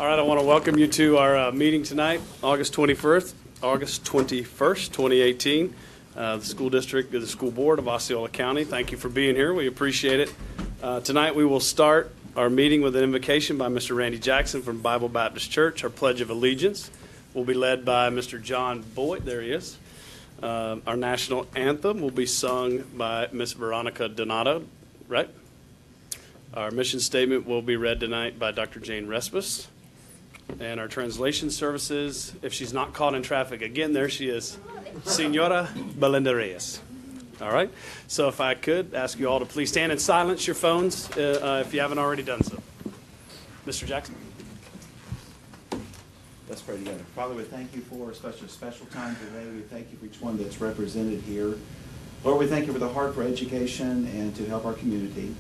All right, I want to welcome you to our meeting tonight, August 21st, 2018. The school district, the school board of Osceola County. Thank you for being here. We appreciate it. Tonight we will start our meeting with an invocation by Mr. Randy Jackson from Bible Baptist Church. Our Pledge of Allegiance will be led by Mr. John Boyd. There he is. Our national anthem will be sung by Miss Veronica Donato, right? Our mission statement will be read tonight by Dr. Jane Respis. And our translation services, if she's not caught in traffic again, there she is, Senora Belinda Reyes. All right, so if I could ask you all to please stand and silence your phones if you haven't already done so. Mr. Jackson. Let's pray together. Father, we thank you for such a special time today. We thank you for each one that's represented here. Lord, we thank you for the heart for education and to help our community.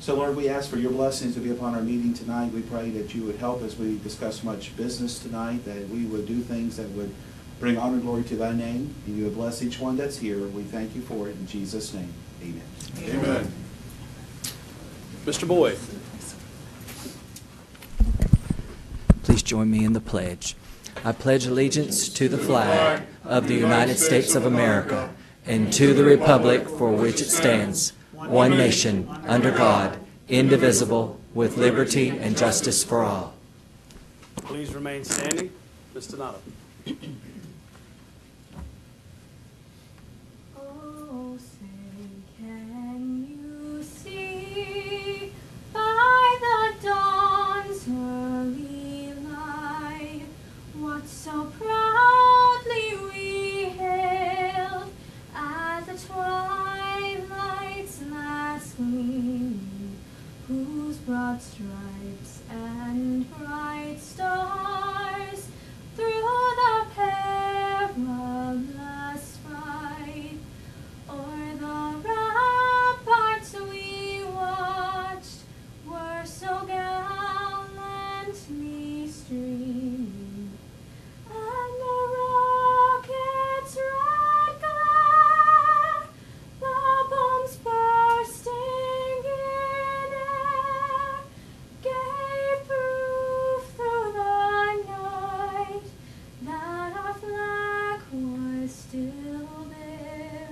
So, Lord, we ask for your blessings to be upon our meeting tonight. We pray that you would help as we discuss much business tonight, that we would do things that would bring honor and glory to thy name, and you would bless each one that's here. We thank you for it in Jesus' name. Amen. Amen. Mr. Boyd. Please join me in the pledge. I pledge allegiance to the flag of the United States of America and to the republic for which it stands, one nation, under God, indivisible, with liberty and justice for all. Please remain standing. Ms. Donato. Oh, say, can you see by the dawn's early light what so proudly we hailed at the twilight's last gleaming, whose broad stripes and bright stars through the perilous fight o'er the ramparts we watched were so gallantly streaming, and the rocket's red glare, the bombs bursting in air, gave proof through the night that our flag was still there.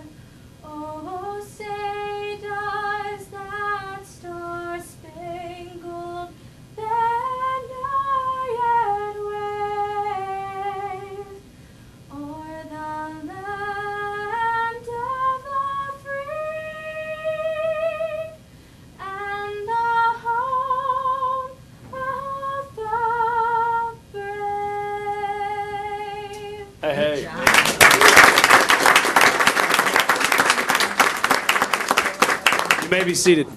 Oh, say does that star-spangled banner yet wave o'er the land of the free and the home of the brave? Hey. You may be seated.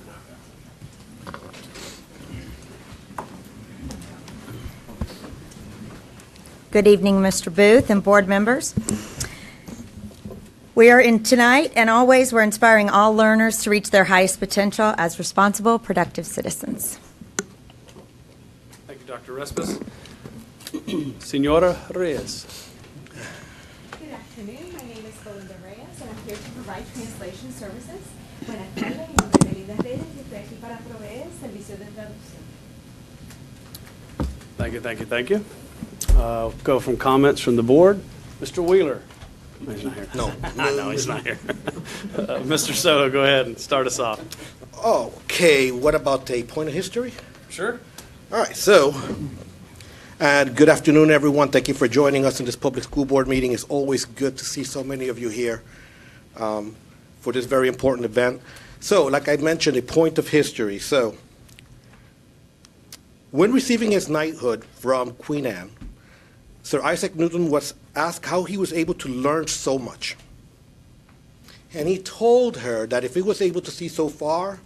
Good evening, Mr. Booth and board members. We are in tonight, and always we're inspiring all learners to reach their highest potential as responsible, productive citizens. Thank you, Dr. Respis. Senora Reyes. Good afternoon. My name is Belinda Reyes, and I'm here to provide translation services. Buenas tardes, mi nombre es Belinda Reyes y estoy aquí para proveer servicios de traducción. Thank you, thank you, thank you. Go from comments from the board. Mr. Wheeler. No, he's not here. No. No, he's not here. Mr. Soto, go ahead and start us off. Okay, what about a point of history? Sure. All right, so, and good afternoon, everyone. Thank you for joining us in this public school board meeting. It's always good to see so many of you here for this very important event. So, like I mentioned, a point of history. So, when receiving his knighthood from Queen Anne, Sir Isaac Newton was asked how he was able to learn so much. And he told her that if he was able to see so far,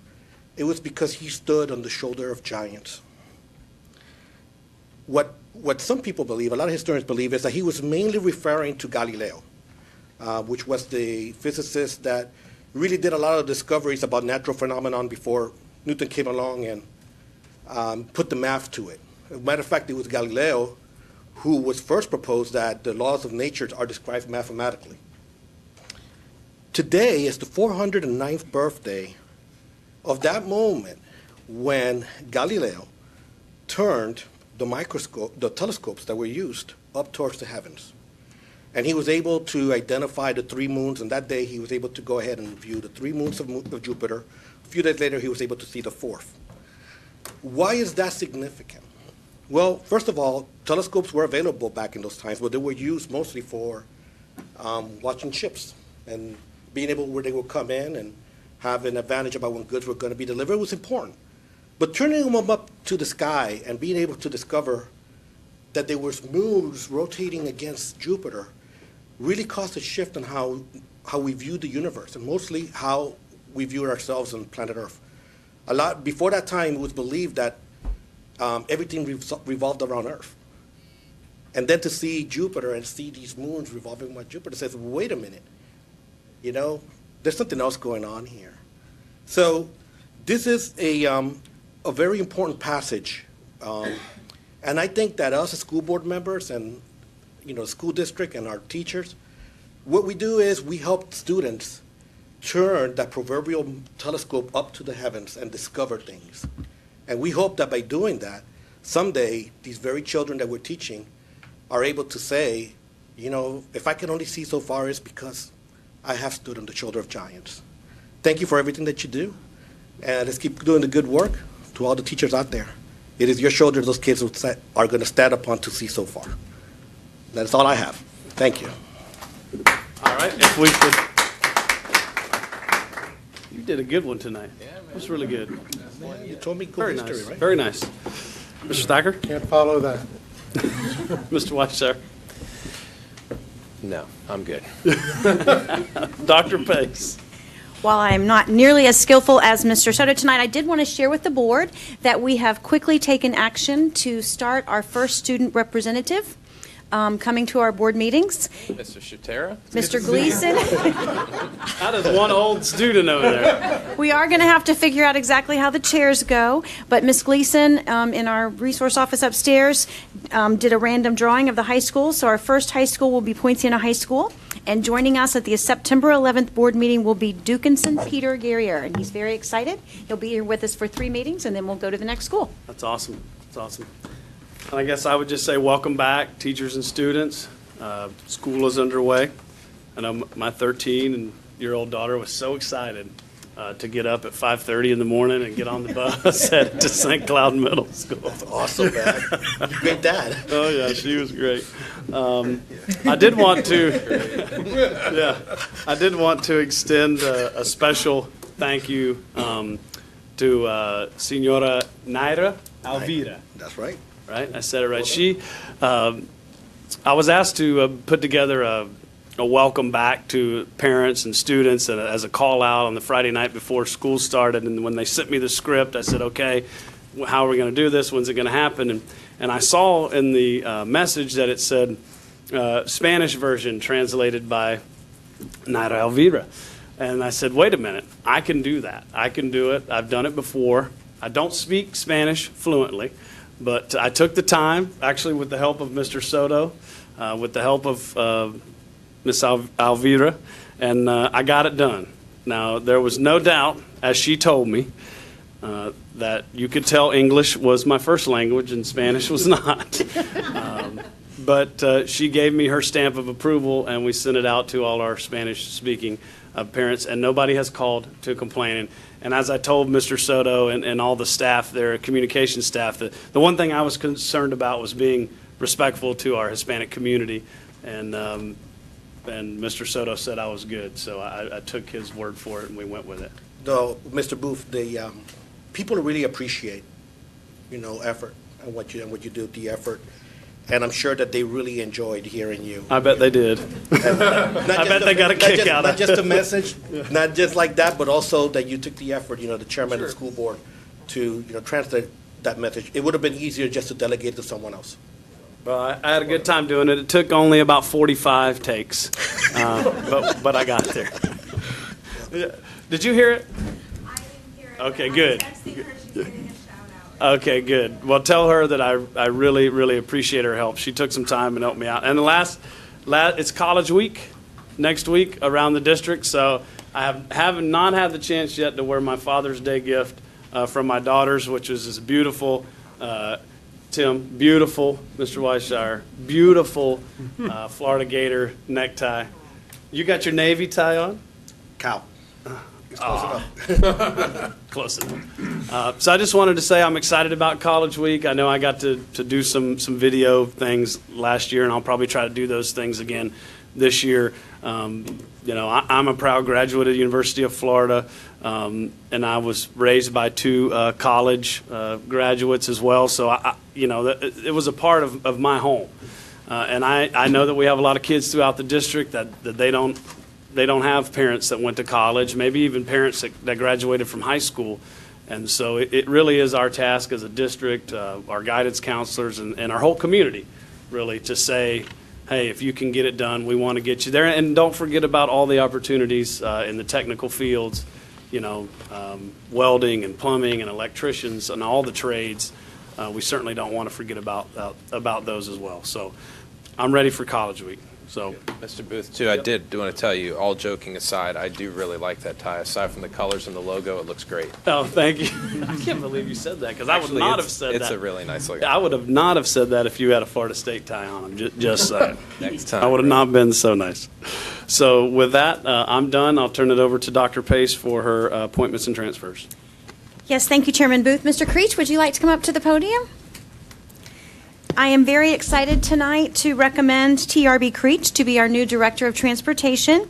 it was because he stood on the shoulder of giants. What some people believe, a lot of historians believe, is that he was mainly referring to Galileo, which was the physicist that really did a lot of discoveries about natural phenomenon before Newton came along and put the math to it. As a matter of fact, it was Galileo who was first proposed that the laws of nature are described mathematically. Today is the 409th birthday of that moment when Galileo turned the telescopes that were used up towards the heavens. And he was able to identify the 3 moons, and that day he was able to go ahead and view the 3 moons of Jupiter. A few days later, he was able to see the 4th. Why is that significant? Well, first of all, telescopes were available back in those times, but they were used mostly for watching ships and being able where they would come in and have an advantage about when goods were going to be delivered was important. But turning them up to the sky and being able to discover that there was moons rotating against Jupiter really caused a shift in how we view the universe, and mostly how we view ourselves on planet Earth. Before that time, it was believed that everything revolved around Earth. And then to see Jupiter and see these moons revolving around Jupiter says, wait a minute, there's something else going on here. So this is a very important passage. And I think that us as school board members and school district and our teachers, what we do is we help students turn that proverbial telescope up to the heavens and discover things. And we hope that by doing that, someday these very children that we're teaching are able to say, if I can only see so far, it's because I have stood on the shoulder of giants. Thank you for everything that you do. And let's keep doing the good work. To all the teachers out there, it is your shoulders those kids are going to stand upon to see so far. That's all I have. Thank you. All right, if we could. You did a good one tonight. Yeah, man. It was really good. You told me Very history, nice. right? Very nice. Mr. Thacker? Can't follow that. Mr. Weiser? No, I'm good. Dr. Pace? While I'm not nearly as skillful as Mr. Soto tonight, I did want to share with the board that we have quickly taken action to start our first student representative coming to our board meetings. Mr. Shatera? Mr. Gleason. That is one old student over there. We are going to have to figure out exactly how the chairs go, but Ms. Gleason in our resource office upstairs did a random drawing of the high school. So our first high school will be Poinciana High School. And joining us at the September 11th board meeting will be Dukinson Peter Guerrier, and he's very excited. He'll be here with us for 3 meetings, and then we'll go to the next school. That's awesome. That's awesome. And I guess I would just say welcome back, teachers and students. School is underway. I know my 13-year-old daughter was so excited to get up at 5:30 in the morning and get on the bus headed to St. Cloud Middle School. That's awesome, man. You're a great dad. Oh yeah, she was great. I did want to, I did want to extend a special thank you to Senora Naira Alvira. That's right. Right, I said it right. She, I was asked to put together a welcome back to parents and students and as a call out on the Friday night before school started. And when they sent me the script, I said, okay, how are we going to do this? When's it going to happen? And I saw in the message that it said Spanish version translated by Naira Elvira. And I said, wait a minute, I can do that. I can do it. I've done it before. I don't speak Spanish fluently, but I took the time, actually with the help of Mr. Soto, with the help of Miss Alvira, and I got it done. Now, there was no doubt, as she told me, that you could tell English was my first language and Spanish was not. But she gave me her stamp of approval, and we sent it out to all our Spanish-speaking parents, and nobody has called to complain. And as I told Mr. Soto and all the staff there, communication staff, the one thing I was concerned about was being respectful to our Hispanic community, and Mr. Soto said I was good, so I took his word for it, and we went with it. No, Mr. Booth, the people really appreciate, effort and what you do, the effort, and I'm sure that they really enjoyed hearing you. I bet they did. I bet they got a kick out of it. Not just a message, not just like that, but also that you took the effort, the chairman of the school board, to translate that message. It would have been easier just to delegate to someone else. Well, I had a good time doing it. It took only about 45 takes, but I got there. Did you hear it? I didn't hear it. Okay, I'm good. texting her. She's getting a shout out. Okay, good. Well, tell her that I really, really appreciate her help. She took some time and helped me out. And it's college week next week around the district, so I have not had the chance yet to wear my Father's Day gift from my daughters, which is this beautiful Tim, beautiful, Mr. Weisshire, beautiful Florida Gator necktie. You got your Navy tie on? Cow. It's close enough. Close enough. So I just wanted to say I'm excited about College Week. I know I got to do some video things last year, and I'll probably try to do those things again this year. I'm a proud graduate of the University of Florida, and I was raised by two college graduates as well. So it was a part of my home, and I know that we have a lot of kids throughout the district that they don't have parents that went to college, maybe even parents that graduated from high school. And so it really is our task as a district, our guidance counselors, and our whole community, really, to say, hey, if you can get it done, we want to get you there. And don't forget about all the opportunities in the technical fields, welding and plumbing and electricians and all the trades. We certainly don't want to forget about those as well. So I'm ready for College Week. So, Mr. Booth, too, I did want to tell you, all joking aside, I do really like that tie. Aside from the colors and the logo, it looks great. Oh, thank you. I can't believe you said that, because I would not have said that. It's a really nice logo. I would have not have said that if you had a Florida State tie on. Just saying. Next time. I would have not been so nice. So with that, I'm done. I'll turn it over to Dr. Pace for her appointments and transfers. Yes, thank you, Chairman Booth. Mr. Creech, would you like to come up to the podium? I am very excited tonight to recommend T.R.B. Creech to be our new Director of Transportation.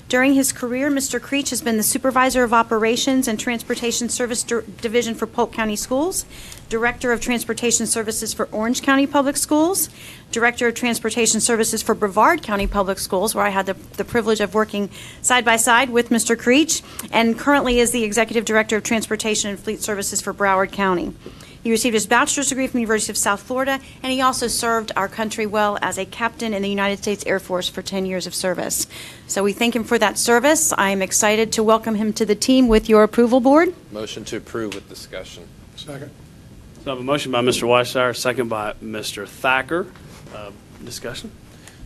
During his career, Mr. Creech has been the Supervisor of Operations and Transportation Service Division for Polk County Schools, Director of Transportation Services for Orange County Public Schools, Director of Transportation Services for Brevard County Public Schools, where I had the privilege of working side by side with Mr. Creech, and currently is the Executive Director of Transportation and Fleet Services for Broward County. He received his bachelor's degree from the University of South Florida, and he also served our country well as a captain in the United States Air Force for 10 years of service. So we thank him for that service. I am excited to welcome him to the team with your approval, Board. Motion to approve with discussion. Second. So I have a motion by Mr. Weisshire, second by Mr. Thacker. Discussion?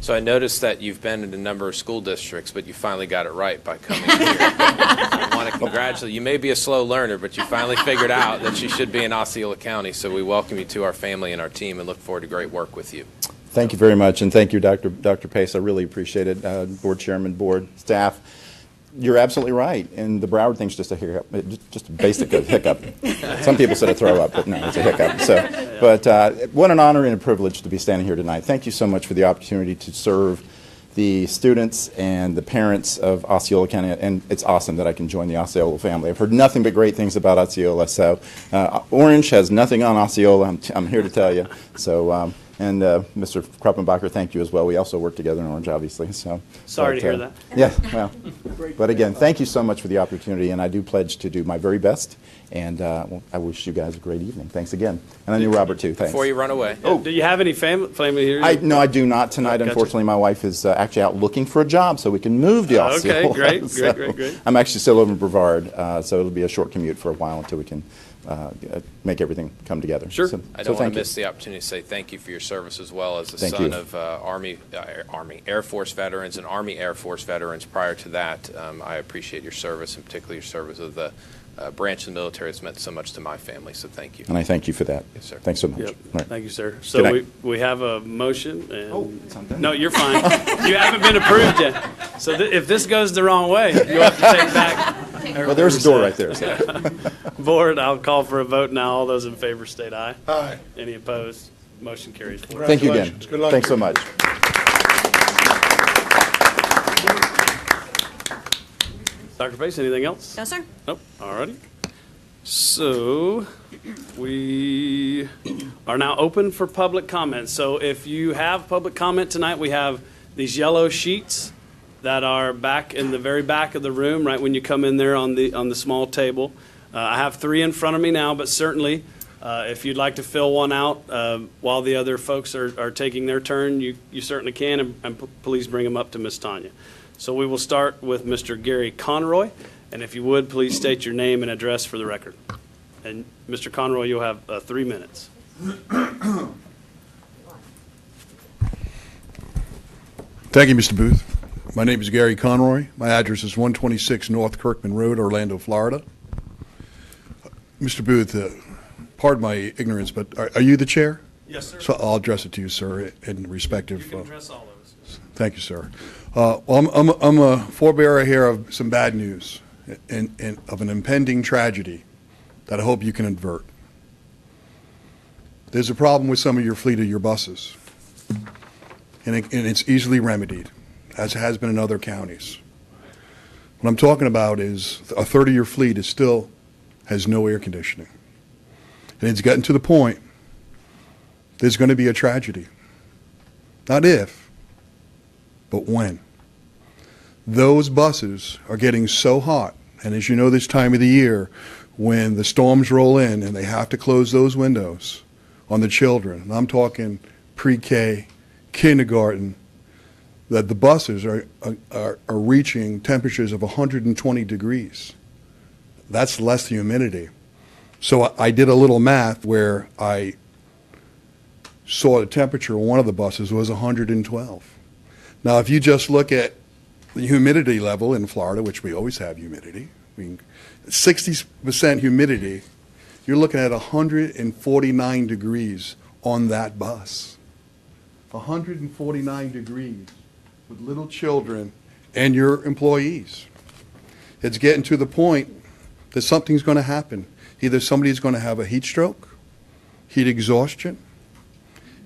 So I noticed that you've been in a number of school districts, but you finally got it right by coming here. I want to congratulate you. You may be a slow learner, but you finally figured out that you should be in Osceola County. So we welcome you to our family and our team and look forward to great work with you. Thank you very much, and thank you, Dr. Pace. I really appreciate it. Board Chairman, board staff. You're absolutely right, and the Broward thing's just a hiccup, just a basic hiccup. Some people said a throw up, but no, it's a hiccup. So, but what an honor and a privilege to be standing here tonight. Thank you so much for the opportunity to serve the students and the parents of Osceola County, and it's awesome that I can join the Osceola family. I've heard nothing but great things about Osceola, so Orange has nothing on Osceola, I'm here to tell you. So. And Mr. Kruppenbacher, thank you as well. We also work together in Orange, obviously. So sorry to hear that. Yeah, well, but again, thank you so much for the opportunity, and I do pledge to do my very best. And I wish you guys a great evening. Thanks again, and I knew Robert too. Thanks. Before you run away, do you have any family here? No, I do not tonight. Gotcha. Unfortunately, my wife is actually out looking for a job, so we can move to Osceola. Okay, great, So great. I'm actually still over in Brevard, so it'll be a short commute for a while until we can make everything come together. Sure. I don't want to miss the opportunity to say thank you for your service as well as a son of Air Force veterans and Army Air Force veterans prior to that. I appreciate your service, and particularly your service of the branch of the military. It's meant so much to my family, so thank you. And I thank you for that. Yes, sir. Thanks so much. Yep. Right. Thank you, sir. Good So night. we have a motion. And it's not done. No, you're fine. You haven't been approved yet. So if this goes the wrong way, you'll have to take back. Well, there's a door right there. So. Board, I'll call for a vote now. All those in favor state aye. Aye. Any opposed? Motion carries. Thank you again. Good luck. Thanks so much. Dr. Pace, anything else? No, sir. Nope. All righty. So we are now open for public comment. So if you have public comment tonight, we have these yellow sheets that are back in the very back of the room, right when you come in there on the small table. I have 3 in front of me now, but certainly if you'd like to fill one out while the other folks are taking their turn, you certainly can, and please bring them up to Ms. Tanya. So we will start with Mr. Gary Conroy, and if you would, please state your name and address for the record. And Mr. Conroy, you'll have 3 minutes. Thank you, Mr. Booth. My name is Gary Conroy. My address is 126 North Kirkman Road, Orlando, Florida. Mr. Booth, pardon my ignorance, but are you the chair? Yes, sir. So I'll address it to you, sir, in respective. You can address all of us. Thank you, sir. I'm a forebearer here of some bad news of an impending tragedy that I hope you can avert. There's a problem with some of your fleet of your buses, and it's easily remedied, as has been in other counties. What I'm talking about is a third of your fleet still has no air conditioning. And it's gotten to the point there's going to be a tragedy. Not if, but when. Those buses are getting so hot, and as you know this time of the year, when the storms roll in and they have to close those windows on the children, and I'm talking pre-K, kindergarten, that the buses are reaching temperatures of 120 degrees. That's less the humidity. So I did a little math where I saw the temperature of one of the buses was 112. Now, if you just look at the humidity level in Florida, which we always have humidity, 60% humidity, you're looking at 149 degrees on that bus. 149 degrees with little children and your employees. It's getting to the point that something's going to happen. Either somebody's going to have a heat stroke, heat exhaustion,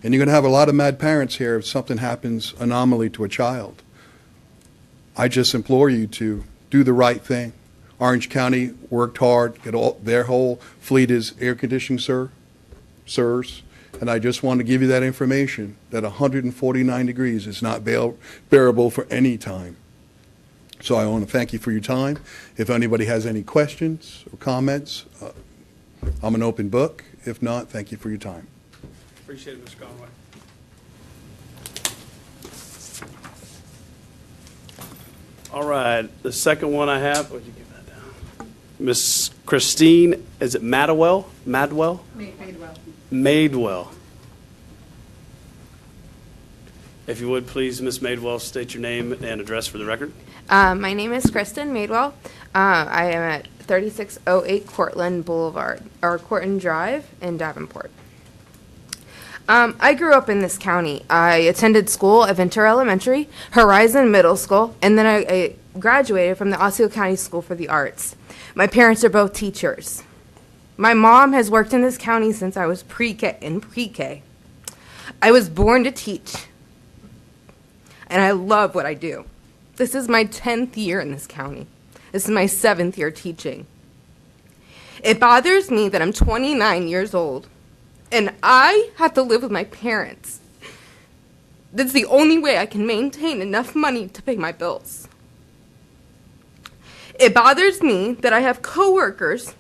and you're going to have a lot of mad parents here if something happens anomaly to a child. I just implore you to do the right thing. Orange County worked hard. Their whole fleet is air conditioning, sirs. And I just want to give you that information, that 149 degrees is not bearable for any time. So I want to thank you for your time. If anybody has any questions or comments, I'm an open book. If not, thank you for your time. Appreciate it, Mr. Conway. All right, the second one I have, would you give that down? Miss Christine, is it Madwell? Madwell? Madewell. If you would, please, Miss Madewell, state your name and address for the record. My name is Kristen Madewell. I am at 3608 Cortland Boulevard, or Cortland Drive in Davenport. I grew up in this county. I attended school at Ventura Elementary, Horizon Middle School, and then I graduated from the Osceola County School for the Arts. My parents are both teachers. My mom has worked in this county since I was pre-K. I was born to teach, and I love what I do. This is my 10th year in this county. This is my 7th year teaching. It bothers me that I'm 29 years old, and I have to live with my parents. That's the only way I can maintain enough money to pay my bills. It bothers me that I have coworkers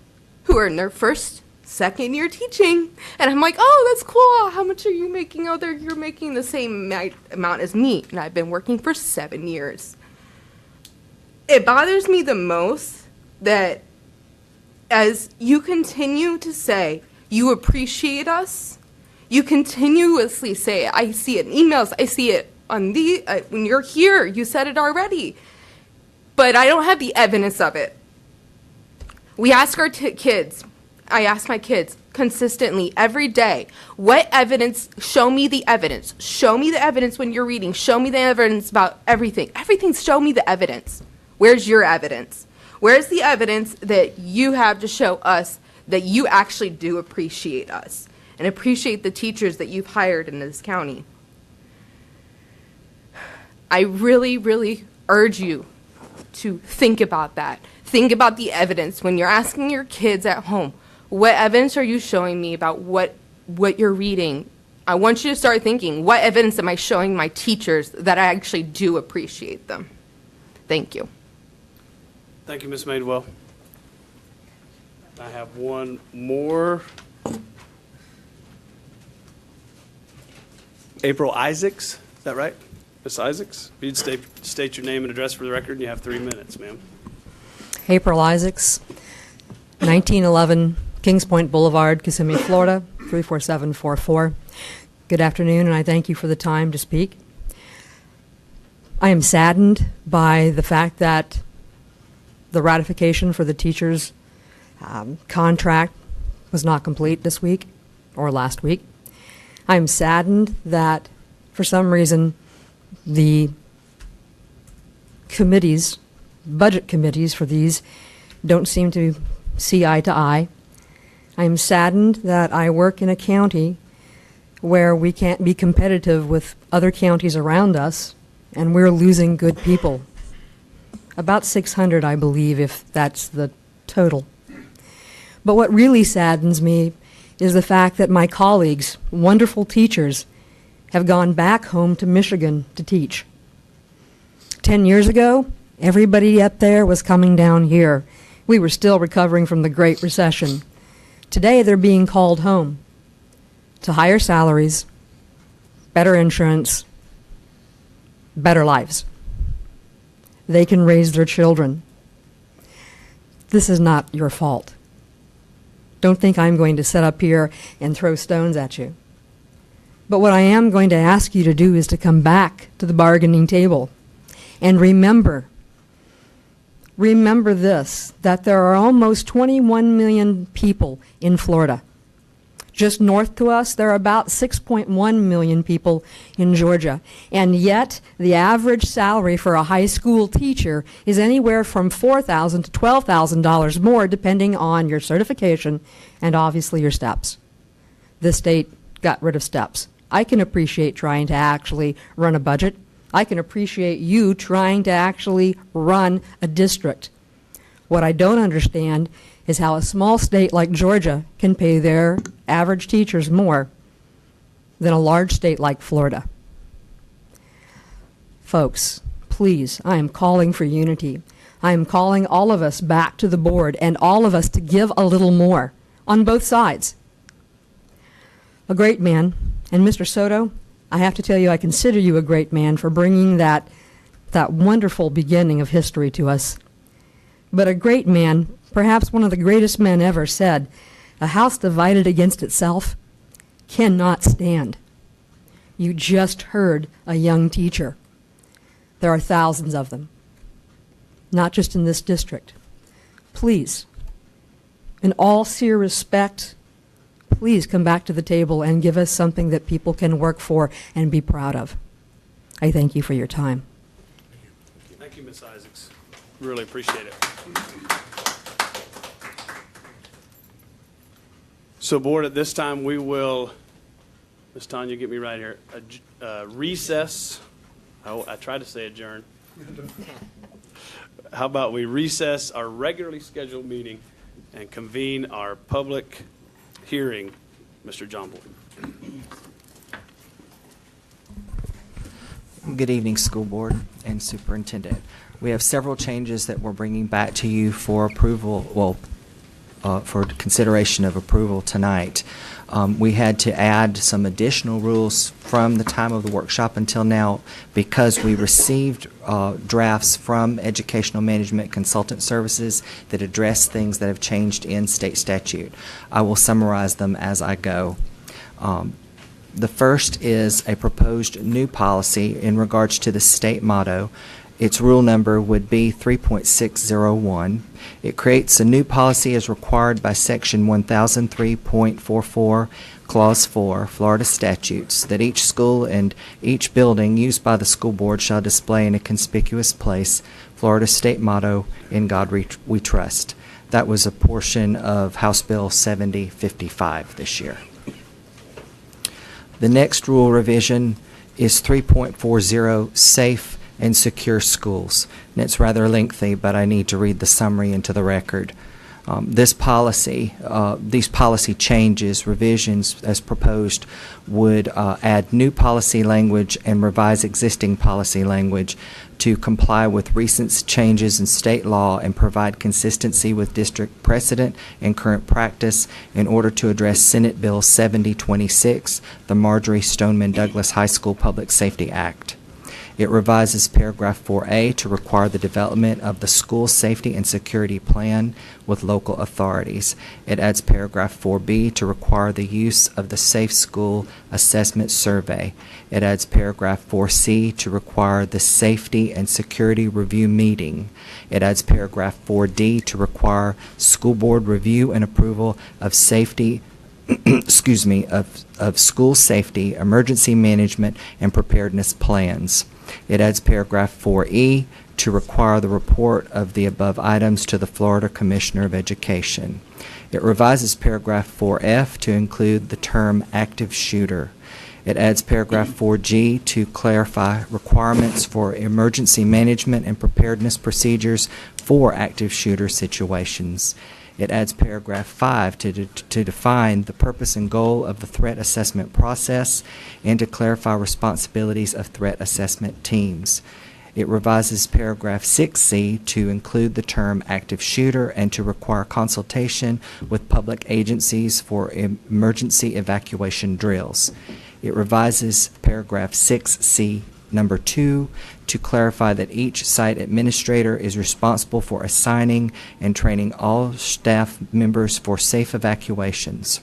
who are in their first, second year teaching, and I'm like, oh, that's cool. How much are you making? Oh, you're making the same amount as me, and I've been working for 7 years. It bothers me the most that as you continue to say you appreciate us, you continuously say it. I see it in emails. I see it on when you're here. You said it already. But I don't have the evidence of it. We ask our kids, I ask my kids consistently every day, what evidence, show me the evidence. Show me the evidence when you're reading. Show me the evidence about everything. Everything, show me the evidence. Where's your evidence? Where's the evidence that you have to show us that you actually do appreciate us and appreciate the teachers that you've hired in this county? I really, really urge you to think about that. Think about the evidence when you're asking your kids at home, what evidence are you showing me about what you're reading? I want you to start thinking, what evidence am I showing my teachers that I actually do appreciate them? Thank you. Thank you, Ms. Madewell. I have one more. April Isaacs, is that right? Ms. Isaacs, if you'd state your name and address for the record, and you have 3 minutes, ma'am. April Isaacs, 1911 Kings Point Boulevard, Kissimmee, Florida, 34744. Good afternoon, and I thank you for the time to speak. I am saddened by the fact that the ratification for the teachers' contract was not complete this week or last week. I'm saddened that, for some reason, the committees, budget committees for these, don't seem to see eye to eye. I'm saddened that I work in a county where we can't be competitive with other counties around us, and we're losing good people. About 600, I believe, if that's the total. But what really saddens me is the fact that my colleagues, wonderful teachers, have gone back home to Michigan to teach. 10 years ago, everybody up there was coming down here. We were still recovering from the Great Recession. Today, they're being called home to higher salaries, better insurance, better lives. They can raise their children. This is not your fault. Don't think I'm going to sit up here and throw stones at you. But what I am going to ask you to do is to come back to the bargaining table and remember this, that there are almost 21 million people in Florida. Just north to us, there are about 6.1 million people in Georgia. And yet, the average salary for a high school teacher is anywhere from $4,000 to $12,000 more, depending on your certification and obviously your steps. The state got rid of steps. I can appreciate trying to actually run a budget. I can appreciate you trying to actually run a district. What I don't understand is how a small state like Georgia can pay their average teachers more than a large state like Florida. Folks, please, I am calling for unity. I am calling all of us back to the board and all of us to give a little more on both sides. A great man, and Mr. Soto, I have to tell you, I consider you a great man for bringing that wonderful beginning of history to us. But a great man, perhaps one of the greatest men ever, said, "A house divided against itself cannot stand." You just heard a young teacher. There are thousands of them, not just in this district. Please, in all sincere respect, please come back to the table and give us something that people can work for and be proud of. I thank you for your time. Thank you, Ms. Isaacs. Really appreciate it. So, board, at this time, we will, Ms. Tanya, get me right here, recess. Oh, I tried to say adjourn. How about we recess our regularly scheduled meeting and convene our public hearing, Mr. John Boyd. Good evening, school board and superintendent. We have several changes that we're bringing back to you for approval, for consideration of approval tonight. We had to add some additional rules from the time of the workshop until now because we received drafts from Educational Management Consultant Services that address things that have changed in state statute. I will summarize them as I go. The first is a proposed new policy in regards to the state motto. Its rule number would be 3.601. It creates a new policy as required by Section 1003.44, Clause 4, Florida statutes, that each school and each building used by the school board shall display in a conspicuous place Florida state motto, "In God We Trust." That was a portion of House Bill 7055 this year. The next rule revision is 3.40, Safe and Secure Schools. And it's rather lengthy, but I need to read the summary into the record. These policy changes, revisions as proposed, would add new policy language and revise existing policy language to comply with recent changes in state law and provide consistency with district precedent and current practice in order to address Senate Bill 7026, the Marjorie Stoneman Douglas High School Public Safety Act. It revises paragraph 4A to require the development of the school safety and security plan with local authorities. It adds paragraph 4B to require the use of the Safe School Assessment Survey. It adds paragraph 4C to require the Safety and Security Review Meeting. It adds paragraph 4D to require school board review and approval of safety excuse me, of school safety, emergency management, and preparedness plans. It adds paragraph 4E to require the report of the above items to the Florida Commissioner of Education. It revises paragraph 4F to include the term active shooter. It adds paragraph 4G to clarify requirements for emergency management and preparedness procedures for active shooter situations. It adds paragraph 5 to define the purpose and goal of the threat assessment process and to clarify responsibilities of threat assessment teams. It revises paragraph 6C to include the term active shooter and to require consultation with public agencies for emergency evacuation drills. It revises paragraph 6C number 2 to clarify that each site administrator is responsible for assigning and training all staff members for safe evacuations.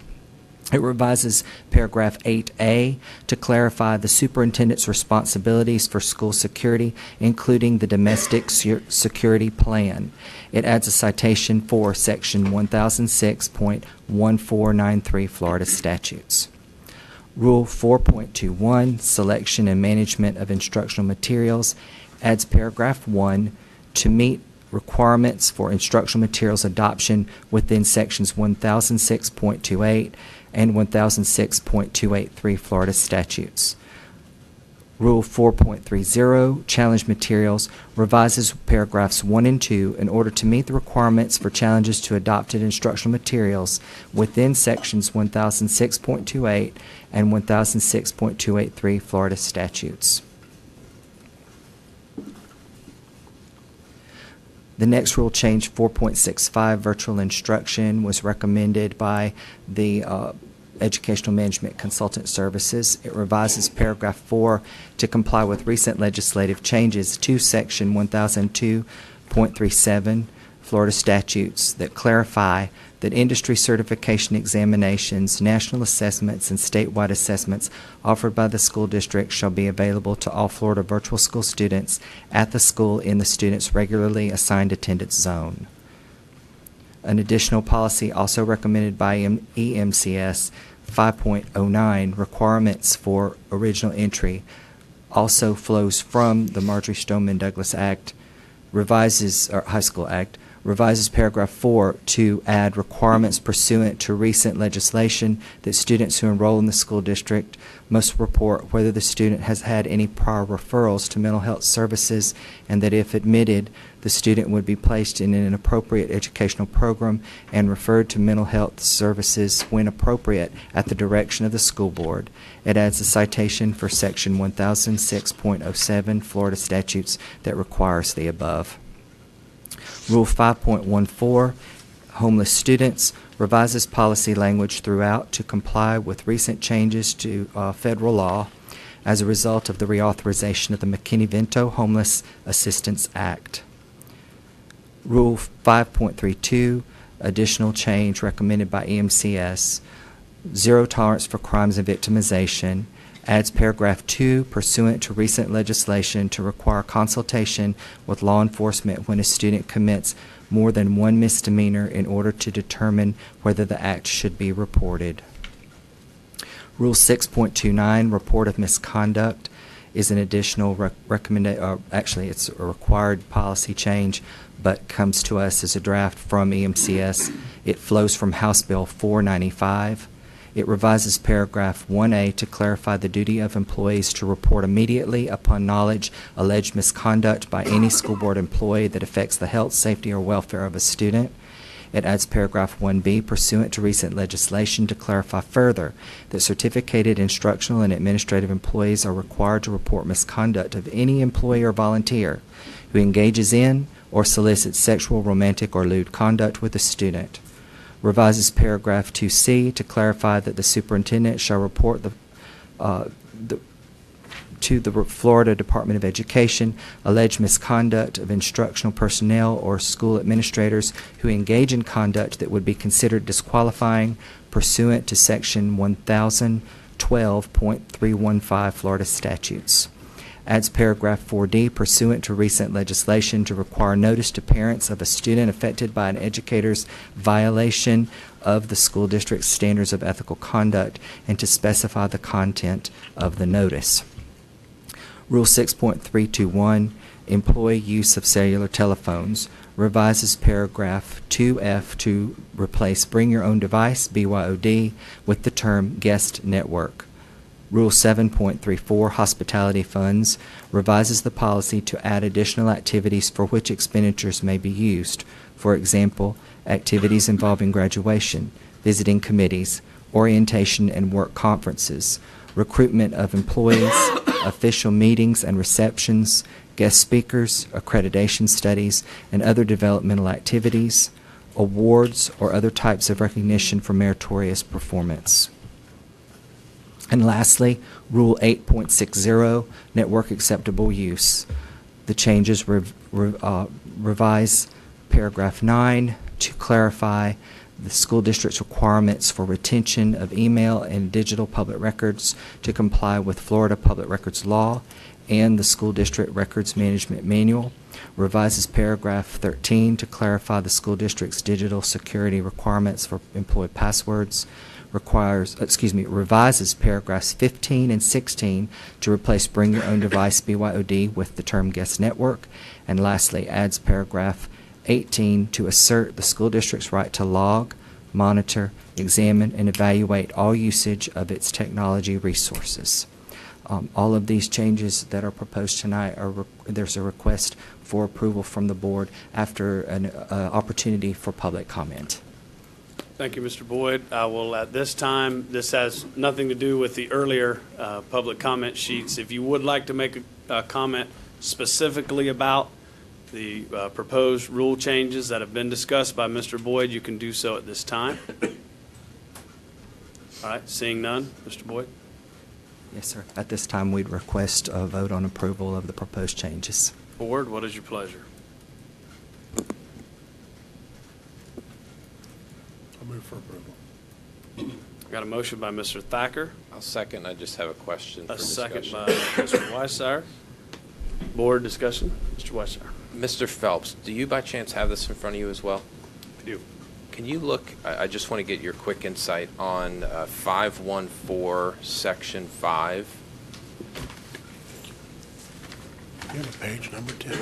It revises paragraph 8A to clarify the superintendent's responsibilities for school security, including the domestic security plan. It adds a citation for section 1006.1493 Florida statutes. Rule 4.21, Selection and Management of Instructional Materials, adds paragraph 1 to meet requirements for instructional materials adoption within sections 1006.28 and 1006.283 Florida statutes. Rule 4.30, Challenge Materials, revises paragraphs 1 and 2 in order to meet the requirements for challenges to adopted instructional materials within sections 1006.28 and 1006.283 Florida statutes. The next rule change, 4.65, virtual instruction, was recommended by the Educational Management Consultant Services. It revises paragraph 4 to comply with recent legislative changes to section 1002.37 Florida statutes that clarify that industry certification examinations, national assessments, and statewide assessments offered by the school district shall be available to all Florida virtual school students at the school in the student's regularly assigned attendance zone. An additional policy also recommended by EMCS 5.09, requirements for original entry, also flows from the Marjorie Stoneman Douglas Act, High School Act, revises paragraph 4 to add requirements pursuant to recent legislation that students who enroll in the school district must report whether the student has had any prior referrals to mental health services, and that if admitted, the student would be placed in an appropriate educational program and referred to mental health services when appropriate at the direction of the school board. It adds a citation for section 1006.07 Florida statutes that requires the above. Rule 5.14, homeless students, revises policy language throughout to comply with recent changes to federal law as a result of the reauthorization of the McKinney-Vento Homeless Assistance Act. Rule 5.32, additional change recommended by EMCS, zero tolerance for crimes and victimization, adds paragraph 2 pursuant to recent legislation to require consultation with law enforcement when a student commits more than one misdemeanor in order to determine whether the act should be reported. Rule 6.29, report of misconduct, is an additional recommendation. Actually, it's a required policy change, but comes to us as a draft from EMCS. It flows from House Bill 495. It revises paragraph 1A to clarify the duty of employees to report immediately upon knowledge alleged misconduct by any school board employee that affects the health, safety, or welfare of a student. It adds paragraph 1B pursuant to recent legislation to clarify further that certificated instructional and administrative employees are required to report misconduct of any employee or volunteer who engages in or solicits sexual, romantic, or lewd conduct with a student. Revises paragraph 2C to clarify that the superintendent shall report to the Florida Department of Education alleged misconduct of instructional personnel or school administrators who engage in conduct that would be considered disqualifying pursuant to section 1012.315 Florida statutes. Adds paragraph 4D pursuant to recent legislation to require notice to parents of a student affected by an educator's violation of the school district's standards of ethical conduct and to specify the content of the notice. Rule 6.321, employee use of cellular telephones, revises paragraph 2F to replace bring your own device, BYOD, with the term guest network. Rule 7.34, hospitality funds, revises the policy to add additional activities for which expenditures may be used. For example, activities involving graduation, visiting committees, orientation and work conferences, recruitment of employees, official meetings and receptions, guest speakers, accreditation studies, and other developmental activities, awards, or other types of recognition for meritorious performance. And lastly, Rule 8.60, network acceptable use. The changes revise paragraph 9 to clarify the school district's requirements for retention of email and digital public records to comply with Florida Public Records Law and the School District Records Management Manual, revises paragraph 13 to clarify the school district's digital security requirements for employee passwords, revises paragraphs 15 and 16 to replace bring your own device BYOD with the term guest network, and lastly adds paragraph 18 to assert the school district's right to log, monitor, examine, and evaluate all usage of its technology resources. All of these changes that are proposed tonight, there's a request for approval from the board after an opportunity for public comment. Thank you, Mr. Boyd. I will, at this time, this has nothing to do with the earlier public comment sheets. If you would like to make a comment specifically about the proposed rule changes that have been discussed by Mr. Boyd, you can do so at this time. All right, seeing none, Mr. Boyd? Yes, sir. At this time, we'd request a vote on approval of the proposed changes. Board, what is your pleasure? I'll move for approval. Got a motion by Mr. Thacker, I'll second. I just have a question for a second discussion. by Mr. Weissauer. Board discussion, Mr. Weissauer. Mr. Phelps, do you by chance have this in front of you as well? I do. Can you look, I just want to get your quick insight on 514, Section 5. You have a page number, Tim?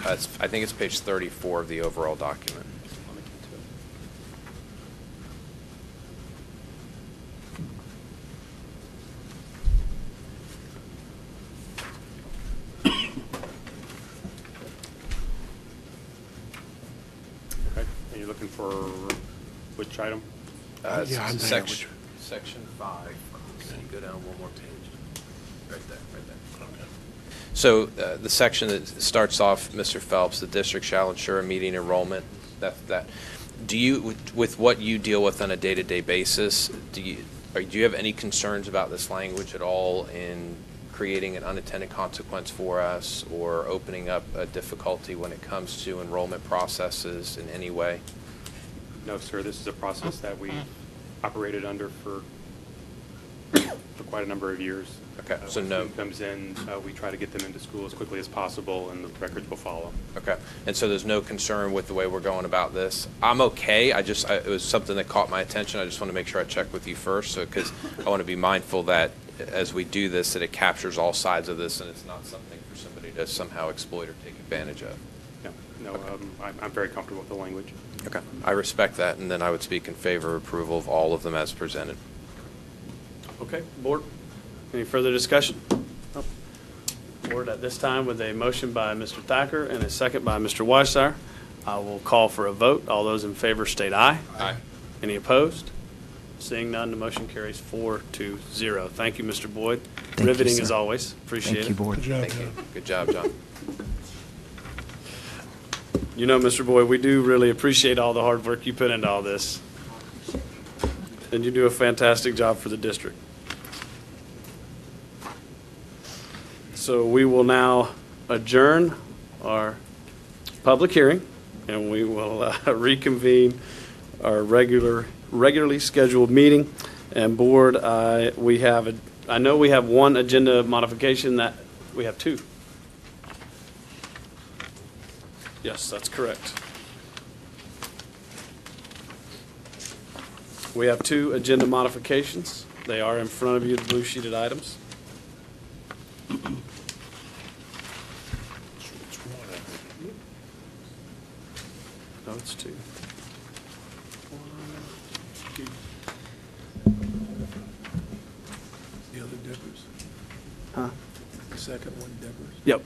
I think it's page 34 of the overall document. And you're looking for which item? Yeah, I'm there. Section 5. So you go down one more page. Right there, right there. Okay. So the section that starts off, Mr. Phelps, the district shall ensure a meeting enrollment. That. Do you, with what you deal with on a day-to-day basis, do you have any concerns about this language at all in creating an unintended consequence for us or opening up a difficulty when it comes to enrollment processes in any way? No, sir. This is a process that we operated under for quite a number of years. Okay, so when no. student comes in, we try to get them into school as quickly as possible, and the records will follow. Okay, and so there's no concern with the way we're going about this? I'm okay. It was something that caught my attention. I just want to make sure I check with you first, because I want to be mindful that as we do this, that it captures all sides of this, and it's not something for somebody to somehow exploit or take advantage of. No, I'm very comfortable with the language. Okay, I respect that, and then I would speak in favor of approval of all of them as presented. Okay, board, any further discussion? No. Board, at this time, with a motion by Mr. Thacker and a second by Mr. Weissauer, I will call for a vote. All those in favor state aye. Aye. Any opposed? Seeing none, the motion carries 4-0. Thank you, Mr. Boyd. Thank you, Riveting sir. as always. Appreciate it. Thank you, board. Thank you. Good job, John. You know, Mr. Boyd, we do really appreciate all the hard work you put into all this. And you do a fantastic job for the district. So we will now adjourn our public hearing, and we will reconvene our regularly scheduled meeting. And board, I know we have one agenda modification that we have two. Yes, that's correct. We have two agenda modifications. They are in front of you, the blue sheeted items. No, it's two. The other Deppers. Huh? The second one, Deppers. Yep.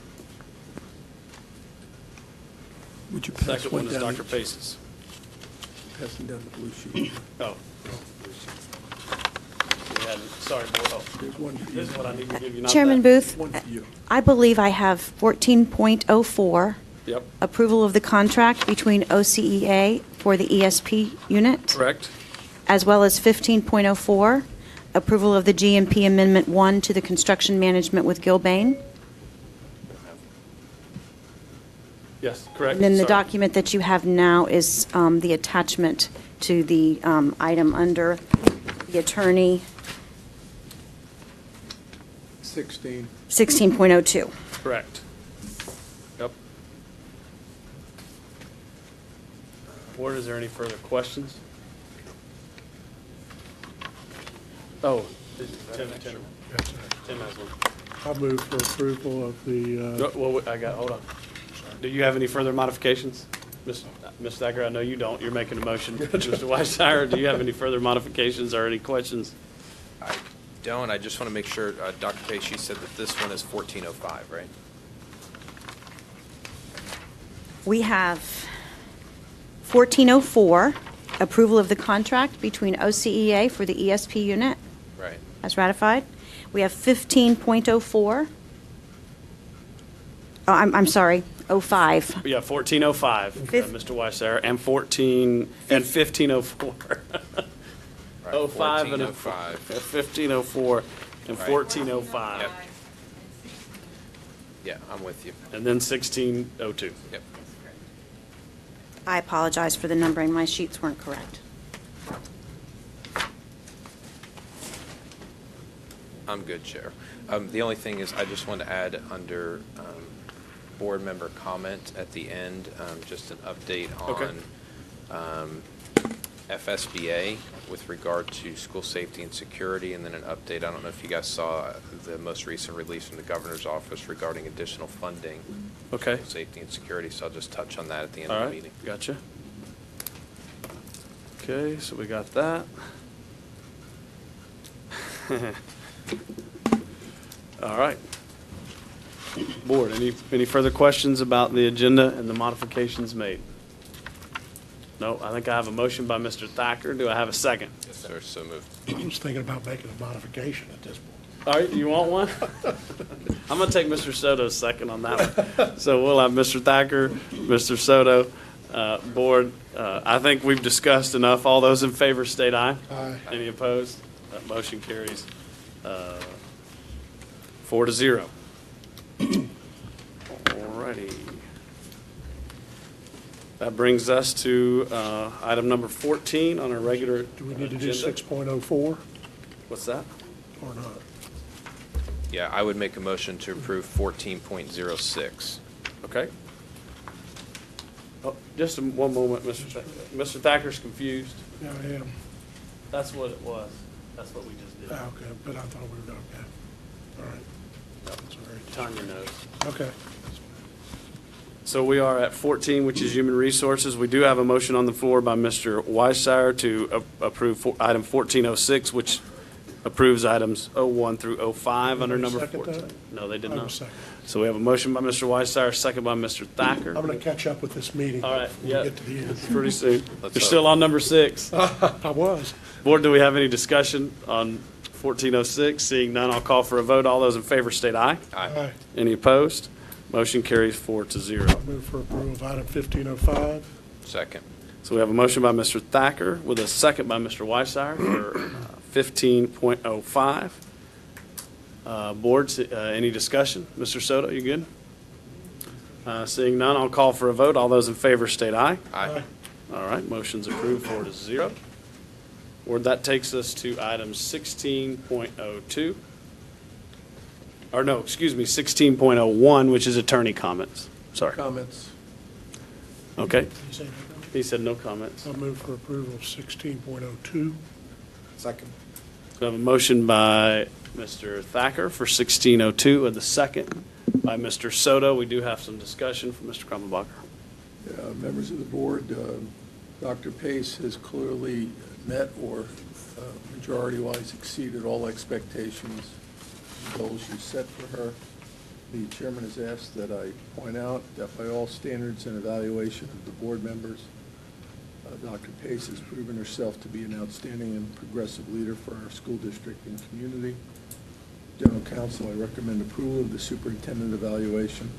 Would you pass Second one is down? Dr. Pace's. Passing down the blue sheet. Oh. We hadn't- Sorry, board. Oh. There's one for This is what I need to give you, not Chairman that. Booth, One for you. I believe I have 14.04, Yep, approval of the contract between OCEA for the ESP unit, correct. as well as 15.04, approval of the GMP Amendment 1 to the construction management with Gilbane. Yes, correct. And then the Sorry. document that you have now is the attachment to the item under the attorney, 16. 16.02. Correct. Yep. Board, is there any further questions? Oh, Tim has one. I'll move for approval of the, Well, hold on. Do you have any further modifications? Ms. Thacker, I know you don't. You're making a motion. Mr. Weishauer, do you have any further modifications or any questions? I don't. I just want to make sure, Dr. Pace, you said that this one is 1405, right? We have 1404, approval of the contract between OCEA for the ESP unit Right. as ratified. We have 15.04. Oh, I'm sorry, 05. Yeah, 1405, Mr. Weishauer, and 1504. Right, 05 and 1405. 1504 and Right. 1405. Yep. Yeah, I'm with you. And then 1602. Yep. I apologize for the numbering. My sheets weren't correct. I'm good, Chair. The only thing is, I just want to add under board member comment at the end, just an update Okay. on FSBA with regard to school safety and security, and then an update, I don't know if you guys saw the most recent release from the governor's office regarding additional funding. Okay. For safety and security, so I'll just touch on that at the end All of the right, meeting. gotcha. Okay, so we got that. All right. Board, any further questions about the agenda and the modifications made? No, I think I have a motion by Mr. Thacker. Do I have a second? Yes, sir, so moved. I was thinking about making a modification at this point. All right, you want one? I'm going to take Mr. Soto's second on that one. So we'll have Mr. Thacker, Mr. Soto, Board. I think we've discussed enough. All those in favor state aye. Aye. Any opposed? That motion carries 4-0. All righty. That brings us to item number 14 on our regular Do we need to do agenda. 6.04 What's that? or not? Yeah, I would make a motion to approve 14.06. Okay. Oh, just one moment, Mr. Thacker. Mr. Thacker's confused. Yeah, I am. That's what it was. That's what we just did. Okay, but I thought we were going to, okay. All right. Sorry. Tanya knows. Okay. So we are at 14, which is Human Resources. We do have a motion on the floor by Mr. Weishauer to approve item 1406, which approves items 01 through 05 under Anybody number second 14. that? No, they did I will not. second. So we have a motion by Mr. Weishauer, second by Mr. Thacker. I'm going to catch up with this meeting. All right, before yeah, we get to the end. pretty soon. Let's You're hope. still on number 6. I was. Board, do we have any discussion on 1406? Seeing none, I'll call for a vote. All those in favor state aye. Aye. Any opposed? Motion carries 4-0. I move for approval of item 1505. Second. So we have a motion by Mr. Thacker with a second by Mr. Weishauer for 15.05. Boards, any discussion? Mr. Soto, you good? Seeing none, I'll call for a vote. All those in favor state aye. Aye. All right, motion's approved 4-0. Board, that takes us to item 16.02. Or no, excuse me, 16.01, which is attorney comments. Sorry. Comments. Okay. You say no? He said no comments. I'll move for approval of 16.02. Second. We have a motion by Mr. Thacker for 1602 and the second by Mr. Soto. We do have some discussion from Mr. Krummelbacher. Members of the board, Dr. Pace has clearly met or majority-wise exceeded all expectations and goals you set for her. The chairman has asked that I point out that by all standards and evaluation of the board members, Dr. Pace has proven herself to be an outstanding and progressive leader for our school district and community. General Counsel, I recommend approval of the superintendent evaluation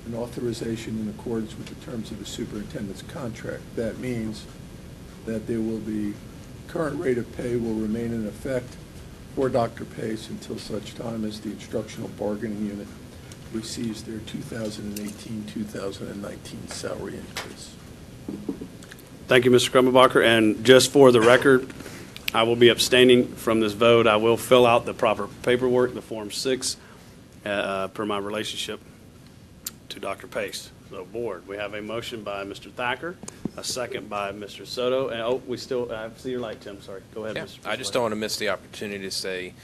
and authorization in accordance with the terms of the superintendent's contract. That means that there will be, current rate of pay will remain in effect for Dr. Pace until such time as the instructional bargaining unit receives their 2018-2019 salary increase. Thank you, Mr. Krummelbacher. And just for the record, I will be abstaining from this vote. I will fill out the proper paperwork, the Form 6, per my relationship to Dr. Pace. So, board, we have a motion by Mr. Thacker, a second by Mr. Soto, and we still, I see your light, Tim, sorry. Go ahead, Yeah, Mr. I just don't want to miss the opportunity to say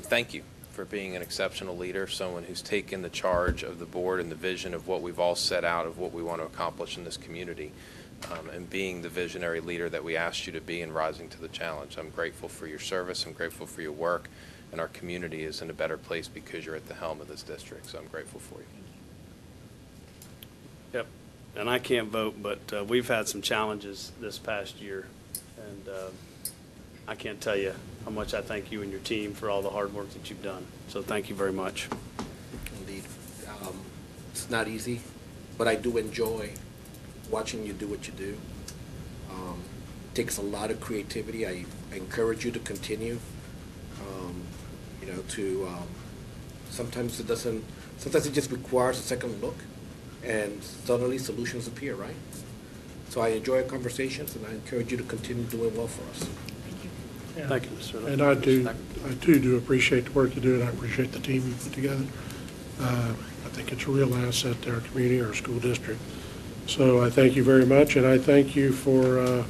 thank you for being an exceptional leader, someone who's taken the charge of the board and the vision of what we've all set out of what we want to accomplish in this community. And being the visionary leader that we asked you to be and rising to the challenge. I'm grateful for your service. I'm grateful for your work. And our community is in a better place because you're at the helm of this district. So I'm grateful for you. Yep. And I can't vote, but we've had some challenges this past year. And I can't tell you how much I thank you and your team for all the hard work that you've done. So thank you very much. Indeed. It's not easy, but I do enjoy watching you do what you do. Takes a lot of creativity. I encourage you to continue. Sometimes it doesn't. Sometimes it just requires a second look, and suddenly solutions appear. Right. So I enjoy our conversations, and I encourage you to continue doing well for us. Thank you, Mr. And I do appreciate the work you do, and I appreciate the team you put together. I think it's a real asset to our community, our school district. So I thank you very much, and I thank you for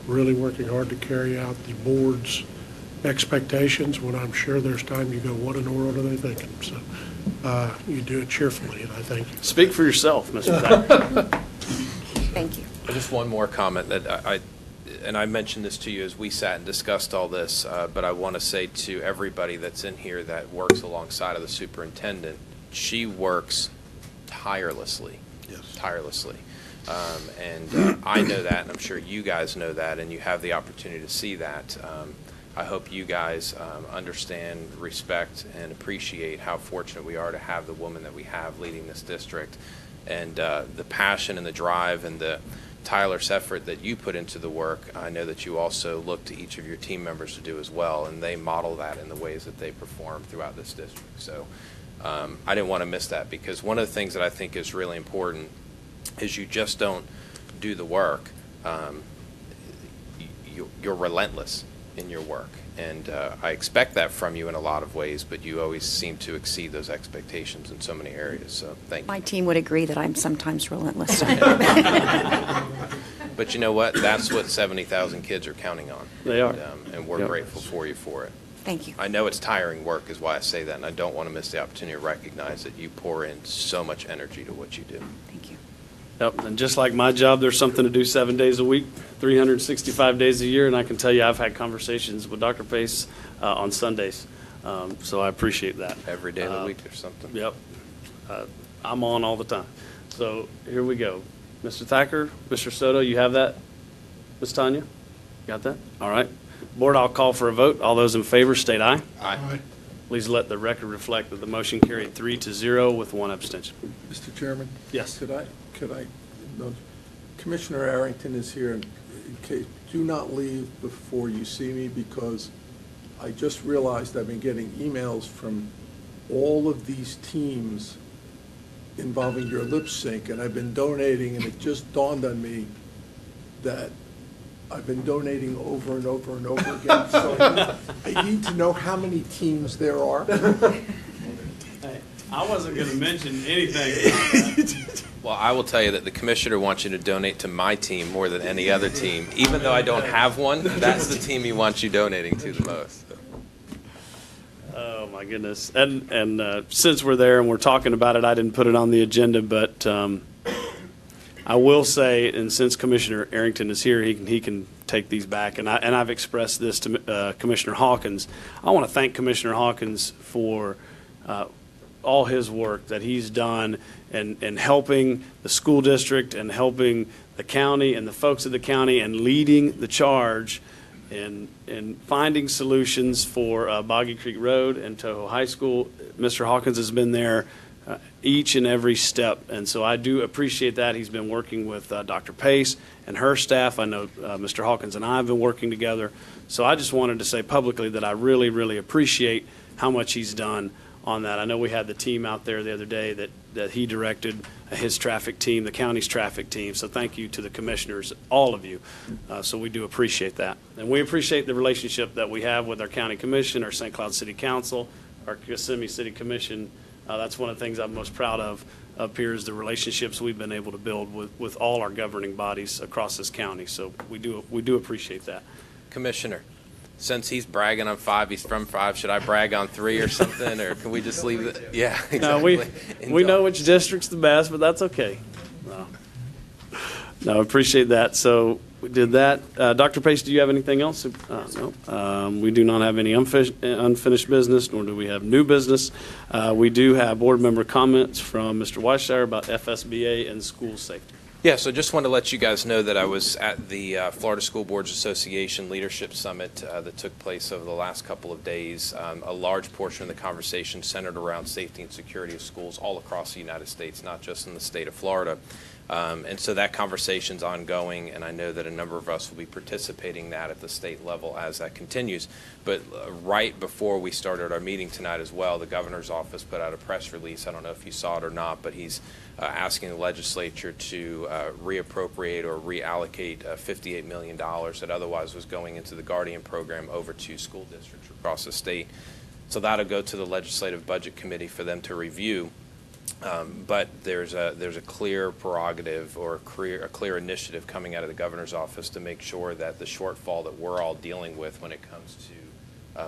really working hard to carry out the board's expectations when I'm sure there's time you go, what in the world are they thinking? So you do it cheerfully, and I thank you. Speak for yourself, Mr. Thacker. Thank you. Just one more comment that I mentioned this to you as we sat and discussed all this, but I want to say to everybody that's in here that works alongside of the superintendent, she works tirelessly. Yes. Tirelessly. I know that, and I'm sure you guys know that, and you have the opportunity to see that. I hope you guys understand, respect, and appreciate how fortunate we are to have the woman that we have leading this district, and the passion and the drive and the tireless effort that you put into the work. I know that you also look to each of your team members to do as well, and they model that in the ways that they perform throughout this district. So I didn't want to miss that, because one of the things that I think is really important is you just don't do the work. You're relentless in your work, and I expect that from you in a lot of ways, but you always seem to exceed those expectations in so many areas, so thank you. My team would agree that I'm sometimes relentless. But you know what? That's what 70,000 kids are counting on. They are. And we're grateful for you for it. Thank you. I know it's tiring work is why I say that, and I don't want to miss the opportunity to recognize that you pour in so much energy to what you do. Thank you. Yep, and just like my job, there's something to do 7 days a week, 365 days a year, and I can tell you I've had conversations with Dr. Pace on Sundays, so I appreciate that. Every day of the week there's something. Yep. I'm on all the time. So here we go. Mr. Thacker, Mr. Soto, you have that? Ms. Tanya? Got that? All right. Board, I'll call for a vote. All those in favor state aye. Aye. Please let the record reflect that the motion carried 3-0 with one abstention. Mr. Chairman? Yes. Could I, Commissioner Arrington is here, and do not leave before you see me, because I just realized I've been getting emails from all of these teams involving your lip sync, and I've been donating, and it just dawned on me that I've been donating over and over and over again, so I need to know how many teams there are. I wasn't going to mention anything about that. Well, I will tell you that the commissioner wants you to donate to my team more than any other team. Even though I don't have one, that's the team he wants you donating to the most. Oh, my goodness. And since we're there and we're talking about it, I didn't put it on the agenda, but I will say, and since Commissioner Arrington is here, he can take these back. And I've expressed this to Commissioner Hawkins. I want to thank Commissioner Hawkins for all his work that he's done in helping the school district and helping the county and the folks of the county and leading the charge in finding solutions for Boggy Creek Road and Toho High School. Mr. Hawkins has been there each and every step, and so I do appreciate that. He's been working with Dr. Pace and her staff. I know Mr. Hawkins and I have been working together, so I just wanted to say publicly that I really, really appreciate how much he's done on that. I know we had the team out there the other day that he directed, his traffic team, the county's traffic team. So thank you to the commissioners, all of you. So we do appreciate that. And we appreciate the relationship that we have with our county commission, our St. Cloud City Council, our Kissimmee City Commission. That's one of the things I'm most proud of up here is the relationships we've been able to build with all our governing bodies across this county. So we do appreciate that. Commissioner, since he's bragging on 5, he's from 5, should I brag on 3 or something, or can we just leave it? Yeah, exactly. No, we know which district's the best, but that's okay. No, I appreciate that. So we did that. Dr. Pace, do you have anything else? No. We do not have any unfinished business, nor do we have new business. We do have board member comments from Mr. Weisshire about FSBA and school safety. Yeah, so just wanted to let you guys know that I was at the Florida School Boards Association Leadership Summit that took place over the last couple of days. A large portion of the conversation centered around safety and security of schools all across the United States, not just in the state of Florida. And so that conversation's ongoing, and I know that a number of us will be participating in that at the state level as that continues. But right before we started our meeting tonight as well, the governor's office put out a press release. I don't know if you saw it or not, but he's asking the legislature to reappropriate or reallocate $58 million that otherwise was going into the Guardian program over to school districts across the state. So that'll go to the Legislative Budget Committee for them to review. But there's a clear prerogative or a clear initiative coming out of the governor's office to make sure that the shortfall that we're all dealing with when it comes to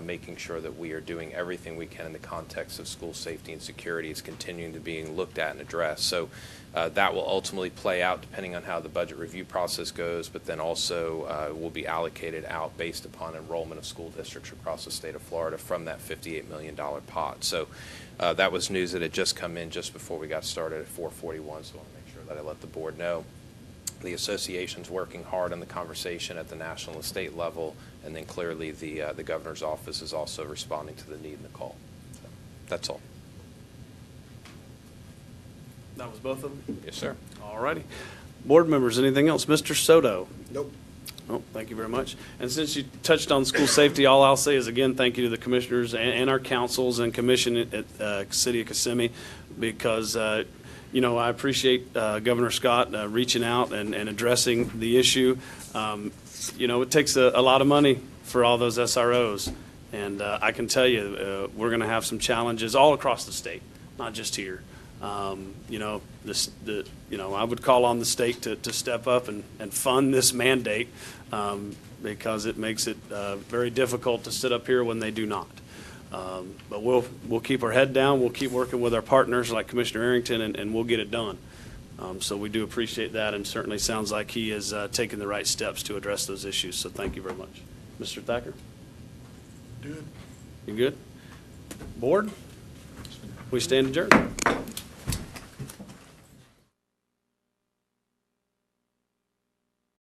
making sure that we are doing everything we can in the context of school safety and security is continuing to being looked at and addressed. So that will ultimately play out depending on how the budget review process goes, but then also will be allocated out based upon enrollment of school districts across the state of Florida from that $58 million pot. So that was news that had just come in just before we got started at 4:41, so I want to make sure that I let the board know. The association's working hard on the conversation at the national and state level, and then clearly the governor's office is also responding to the need and the call. So that's all. That was both of them? Yes, sir. All righty. Board members, anything else? Mr. Soto? Nope. Oh, thank you very much. And since you touched on school safety, all I'll say is, again, thank you to the commissioners and our councils and commission at City of Kissimmee, because I appreciate Governor Scott reaching out and addressing the issue. It takes a lot of money for all those SROs, and I can tell you we're going to have some challenges all across the state, not just here. I would call on the state to step up and fund this mandate because it makes it very difficult to sit up here when they do not. But we'll keep our head down. We'll keep working with our partners like Commissioner Arrington, and we'll get it done. So we do appreciate that, and certainly sounds like he is taking the right steps to address those issues. So thank you very much. Mr. Thacker? Good. You good? Board? We stand adjourned.